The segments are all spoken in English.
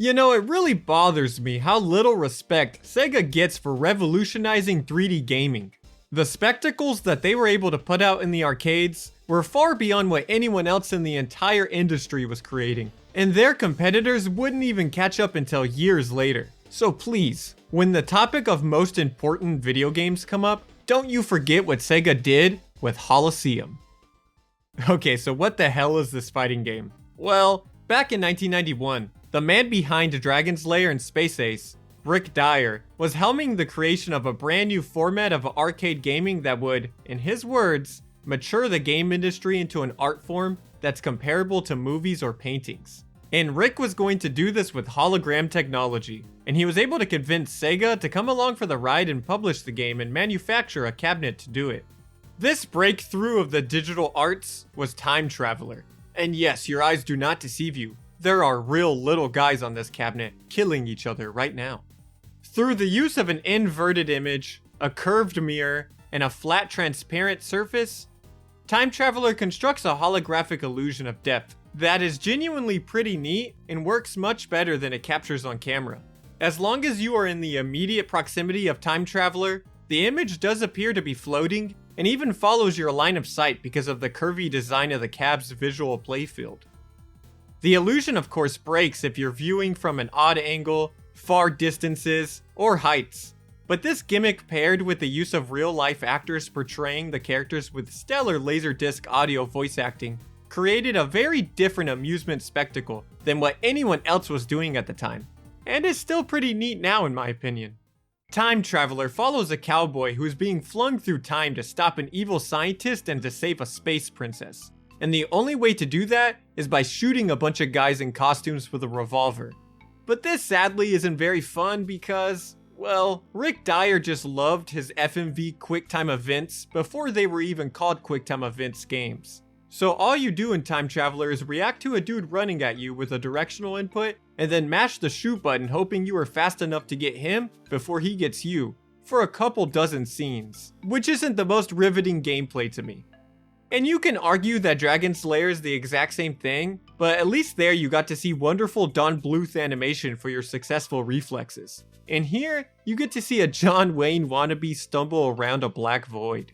You know, it really bothers me how little respect Sega gets for revolutionizing 3D gaming. The spectacles that they were able to put out in the arcades were far beyond what anyone else in the entire industry was creating, and their competitors wouldn't even catch up until years later. So please, when the topic of most important video games come up, don't you forget what Sega did with Holosseum. Okay, so what the hell is this fighting game? Well, back in 1991, the man behind Dragon's Lair and Space Ace, Rick Dyer, was helming the creation of a brand new format of arcade gaming that would, in his words, mature the game industry into an art form that's comparable to movies or paintings. And Rick was going to do this with hologram technology, and he was able to convince Sega to come along for the ride and publish the game and manufacture a cabinet to do it. This breakthrough of the digital arts was Time Traveller. And yes, your eyes do not deceive you. There are real little guys on this cabinet killing each other right now. Through the use of an inverted image, a curved mirror, and a flat transparent surface, Time Traveller constructs a holographic illusion of depth that is genuinely pretty neat and works much better than it captures on camera. As long as you are in the immediate proximity of Time Traveller, the image does appear to be floating and even follows your line of sight because of the curvy design of the cab's visual playfield. The illusion of course breaks if you're viewing from an odd angle, far distances, or heights. But this gimmick paired with the use of real-life actors portraying the characters with stellar Laserdisc audio voice acting created a very different amusement spectacle than what anyone else was doing at the time, and is still pretty neat now in my opinion. Time Traveller follows a cowboy who is being flung through time to stop an evil scientist and to save a space princess. And the only way to do that is by shooting a bunch of guys in costumes with a revolver. But this sadly isn't very fun because, well, Rick Dyer just loved his FMV QuickTime events before they were even called QuickTime Events games. So all you do in Time Traveller is react to a dude running at you with a directional input and then mash the shoot button hoping you are fast enough to get him before he gets you, for a couple dozen scenes, which isn't the most riveting gameplay to me. And you can argue that Dragon's Lair is the exact same thing, but at least there you got to see wonderful Don Bluth animation for your successful reflexes. And here, you get to see a John Wayne wannabe stumble around a black void.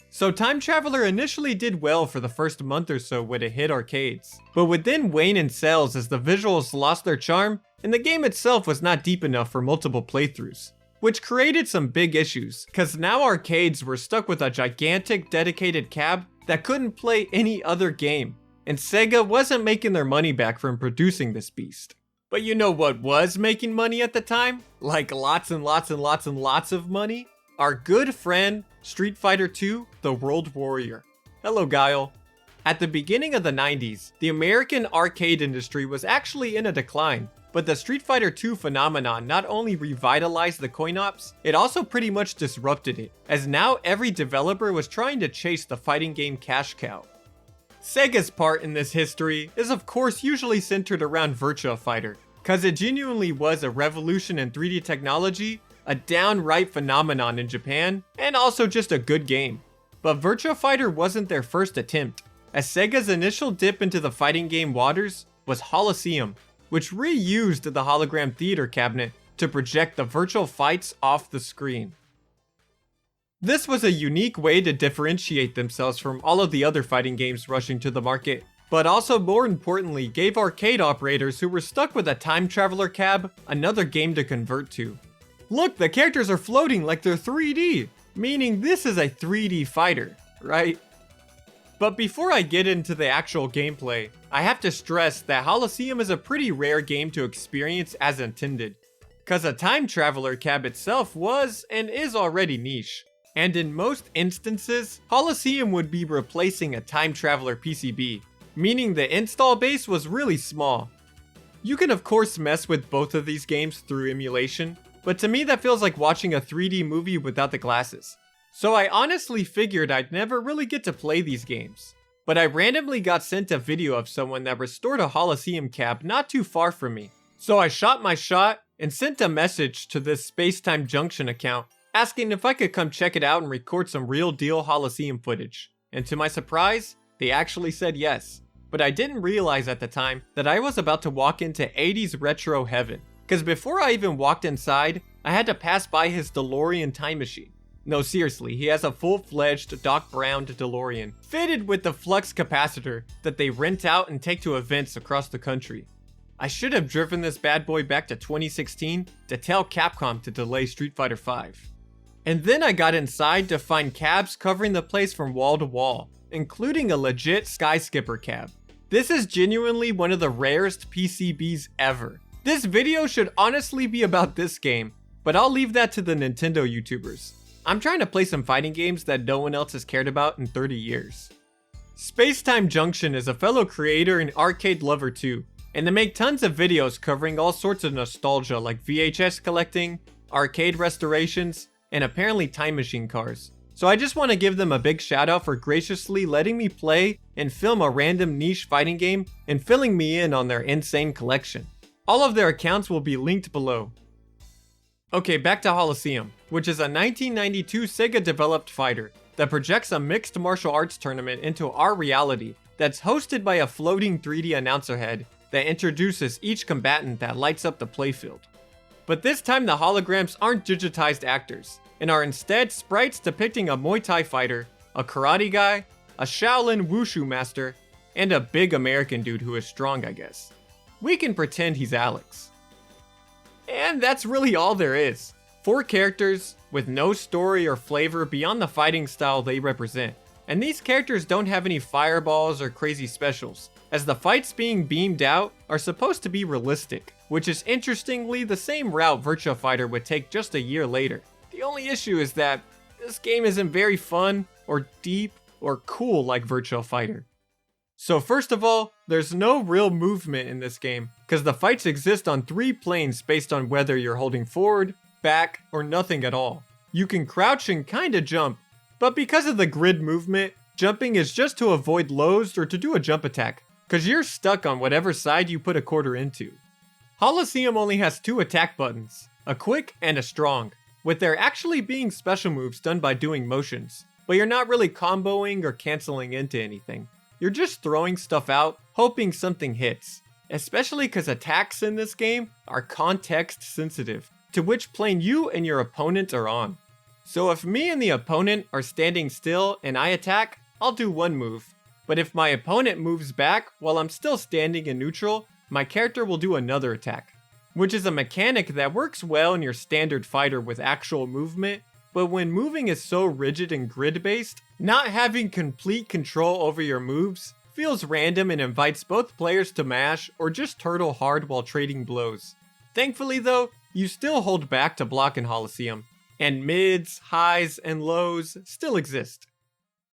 So Time Traveller initially did well for the first month or so when it hit arcades, but would then wane in sales as the visuals lost their charm and the game itself was not deep enough for multiple playthroughs. Which created some big issues, cause now arcades were stuck with a gigantic dedicated cab that couldn't play any other game, and Sega wasn't making their money back from producing this beast. But you know what was making money at the time? Like lots and lots and lots and lots of money? Our good friend, Street Fighter II, the World Warrior. Hello Guile. At the beginning of the 90s, the American arcade industry was actually in a decline. But the Street Fighter II phenomenon not only revitalized the coin ops, it also pretty much disrupted it, as now every developer was trying to chase the fighting game cash cow. Sega's part in this history is of course usually centered around Virtua Fighter, cause it genuinely was a revolution in 3D technology, a downright phenomenon in Japan, and also just a good game. But Virtua Fighter wasn't their first attempt, as Sega's initial dip into the fighting game waters was Holosseum, which reused the hologram theater cabinet to project the virtual fights off the screen. This was a unique way to differentiate themselves from all of the other fighting games rushing to the market, but also more importantly gave arcade operators who were stuck with a Time Traveller cab another game to convert to. Look, the characters are floating like they're 3D, meaning this is a 3D fighter, right? But before I get into the actual gameplay, I have to stress that Holosseum is a pretty rare game to experience as intended, cause a Time Traveller cab itself was and is already niche, and in most instances, Holosseum would be replacing a Time Traveller PCB, meaning the install base was really small. You can of course mess with both of these games through emulation, but to me that feels like watching a 3D movie without the glasses. So I honestly figured I'd never really get to play these games. But I randomly got sent a video of someone that restored a Holosseum cab not too far from me. So I shot my shot and sent a message to this Spacetime Junction account asking if I could come check it out and record some real deal Holosseum footage. And to my surprise, they actually said yes. but I didn't realize at the time that I was about to walk into 80s retro heaven. Cause before I even walked inside, I had to pass by his DeLorean time machine. No, seriously, he has a full-fledged Doc Brown DeLorean, fitted with the flux capacitor that they rent out and take to events across the country. I should have driven this bad boy back to 2016 to tell Capcom to delay Street Fighter V. And then I got inside to find cabs covering the place from wall to wall, including a legit Sky Skipper cab. This is genuinely one of the rarest PCBs ever. This video should honestly be about this game, but I'll leave that to the Nintendo YouTubers. I'm trying to play some fighting games that no one else has cared about in 30 years. Spacetime Junction is a fellow creator and arcade lover too, and they make tons of videos covering all sorts of nostalgia like VHS collecting, arcade restorations, and apparently time machine cars. So I just want to give them a big shout out for graciously letting me play and film a random niche fighting game and filling me in on their insane collection. All of their accounts will be linked below. Okay, back to Holosseum, which is a 1992 Sega developed fighter that projects a mixed martial arts tournament into our reality that's hosted by a floating 3D announcer head that introduces each combatant that lights up the playfield. But this time the holograms aren't digitized actors, and are instead sprites depicting a Muay Thai fighter, a karate guy, a Shaolin Wushu master, and a big American dude who is strong, I guess. We can pretend he's Alex. And that's really all there is. 4 characters with no story or flavor beyond the fighting style they represent. And these characters don't have any fireballs or crazy specials, as the fights being beamed out are supposed to be realistic, which is interestingly the same route Virtua Fighter would take just a year later. The only issue is that this game isn't very fun, or deep, or cool like Virtua Fighter. So first of all, there's no real movement in this game, because the fights exist on 3 planes based on whether you're holding forward, back, or nothing at all. You can crouch and kinda jump, but because of the grid movement, jumping is just to avoid lows or to do a jump attack, because you're stuck on whatever side you put a quarter into. Holosseum only has 2 attack buttons, a quick and a strong, with there actually being special moves done by doing motions, but you're not really comboing or canceling into anything. You're just throwing stuff out, hoping something hits, especially because attacks in this game are context sensitive, to which plane you and your opponent are on. So if me and the opponent are standing still and I attack, I'll do one move, but if my opponent moves back while I'm still standing in neutral, my character will do another attack, which is a mechanic that works well in your standard fighter with actual movement, but when moving is so rigid and grid-based, not having complete control over your moves feels random and invites both players to mash or just turtle hard while trading blows. Thankfully though, you still hold back to block in Holosseum, and mids, highs, and lows still exist.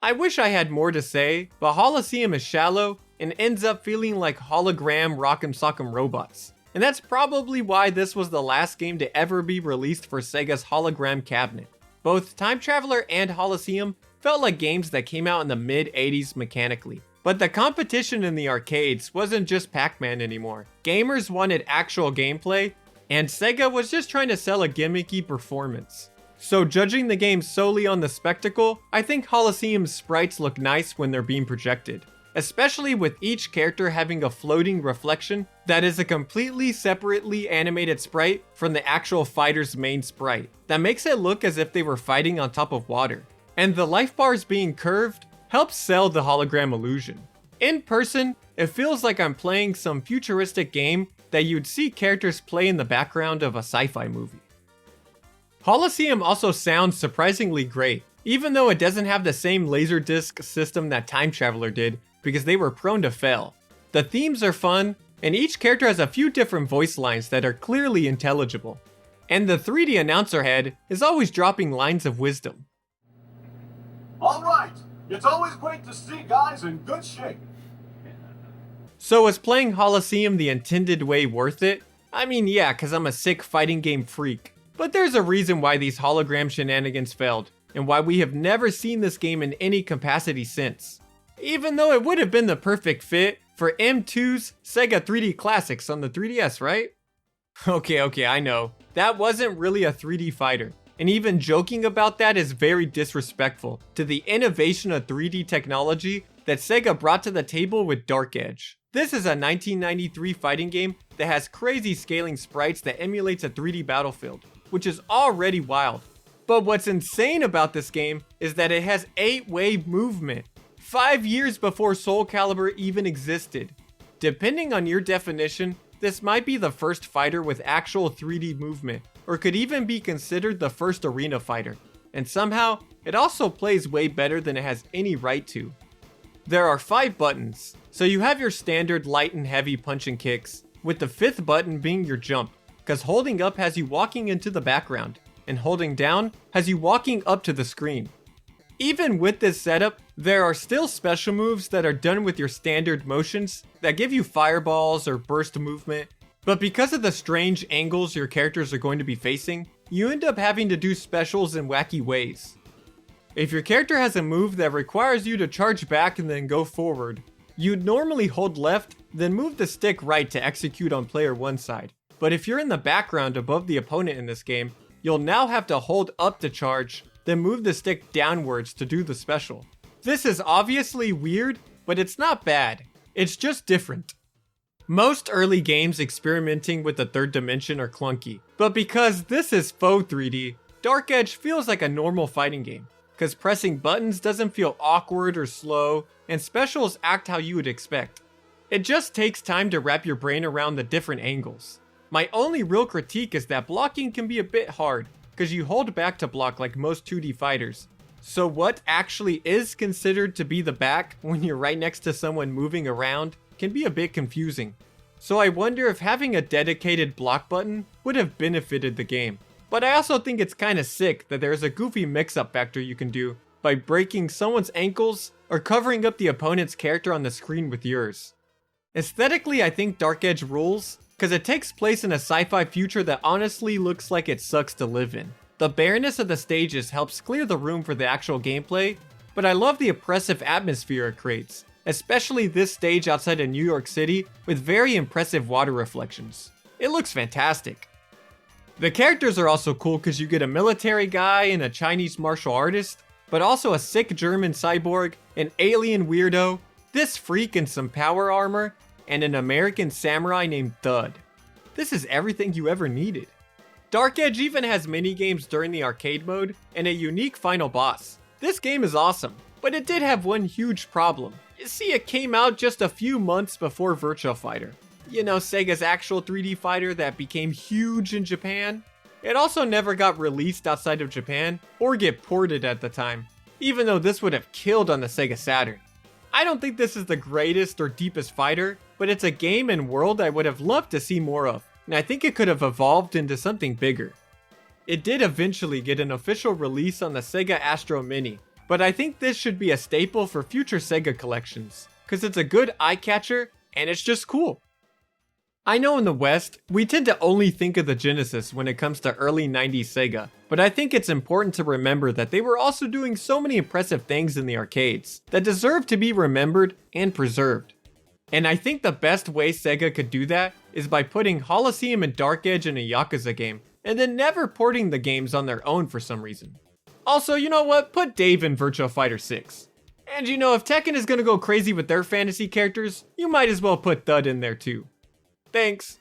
I wish I had more to say, but Holosseum is shallow and ends up feeling like hologram rock'em sock'em robots. And that's probably why this was the last game to ever be released for Sega's Hologram cabinet. Both Time Traveller and Holosseum felt like games that came out in the mid-80s mechanically. But the competition in the arcades wasn't just Pac-Man anymore. Gamers wanted actual gameplay, and Sega was just trying to sell a gimmicky performance. So judging the game solely on the spectacle, I think Holosseum's sprites look nice when they're being projected. Especially with each character having a floating reflection that is a completely separately animated sprite from the actual fighter's main sprite. That makes it look as if they were fighting on top of water. And the life bars being curved helps sell the hologram illusion. In person, it feels like I'm playing some futuristic game that you'd see characters play in the background of a sci-fi movie. Holosseum also sounds surprisingly great, even though it doesn't have the same laserdisc system that Time Traveller did, because they were prone to fail. The themes are fun, and each character has a few different voice lines that are clearly intelligible. And the 3D announcer head is always dropping lines of wisdom. Alright, it's always great to see guys in good shape. So is playing Holosseum the intended way worth it? I mean yeah, cause I'm a sick fighting game freak. But there's a reason why these hologram shenanigans failed, and why we have never seen this game in any capacity since. Even though it would have been the perfect fit for M2's Sega 3D Classics on the 3DS, right? Okay, I know. That wasn't really a 3D fighter, and even joking about that is very disrespectful to the innovation of 3D technology that Sega brought to the table with Dark Edge. This is a 1993 fighting game that has crazy scaling sprites that emulates a 3D battlefield, which is already wild. But what's insane about this game is that it has 8-way movement, 5 years before Soul Calibur even existed. Depending on your definition, this might be the first fighter with actual 3D movement, or could even be considered the first arena fighter. And somehow, it also plays way better than it has any right to. There are 5 buttons, so you have your standard light and heavy punch and kicks, with the 5th button being your jump, cause holding up has you walking into the background, and holding down has you walking up to the screen. Even with this setup, there are still special moves that are done with your standard motions that give you fireballs or burst movement, but because of the strange angles your characters are going to be facing, you end up having to do specials in wacky ways. If your character has a move that requires you to charge back and then go forward, you'd normally hold left, then move the stick right to execute on player 1's side. But if you're in the background above the opponent in this game, you'll now have to hold up to charge, then move the stick downwards to do the special. This is obviously weird, but it's not bad. It's just different. Most early games experimenting with the third dimension are clunky, but because this is faux 3D, Dark Edge feels like a normal fighting game, because pressing buttons doesn't feel awkward or slow, and specials act how you would expect. It just takes time to wrap your brain around the different angles. My only real critique is that blocking can be a bit hard, because you hold back to block like most 2D fighters. So what actually is considered to be the back when you're right next to someone moving around can be a bit confusing. So I wonder if having a dedicated block button would have benefited the game. But I also think it's kinda sick that there's a goofy mix-up factor you can do by breaking someone's ankles or covering up the opponent's character on the screen with yours. Aesthetically, I think Dark Edge rules, because it takes place in a sci-fi future that honestly looks like it sucks to live in. The bareness of the stages helps clear the room for the actual gameplay, but I love the oppressive atmosphere it creates, especially this stage outside of New York City with very impressive water reflections. It looks fantastic. The characters are also cool because you get a military guy and a Chinese martial artist, but also a sick German cyborg, an alien weirdo, this freak in some power armor, and an American samurai named Thud. This is everything you ever needed. Dark Edge even has minigames during the arcade mode and a unique final boss. This game is awesome, but it did have one huge problem. You see, it came out just a few months before Virtua Fighter. You know, Sega's actual 3D fighter that became huge in Japan. It also never got released outside of Japan or get ported at the time, even though this would have killed on the Sega Saturn. I don't think this is the greatest or deepest fighter, but it's a game and world I would have loved to see more of, and I think it could have evolved into something bigger. It did eventually get an official release on the Sega Astro Mini, but I think this should be a staple for future Sega collections, because it's a good eye catcher and it's just cool. I know in the West, we tend to only think of the Genesis when it comes to early 90s Sega, but I think it's important to remember that they were also doing so many impressive things in the arcades that deserve to be remembered and preserved. And I think the best way Sega could do that is by putting Holosseum and Dark Edge in a Yakuza game, and then never porting the games on their own for some reason. Also, you know what? Put Dave in Virtua Fighter 6. And you know, if Tekken is gonna go crazy with their fantasy characters, you might as well put Thud in there too. Thanks.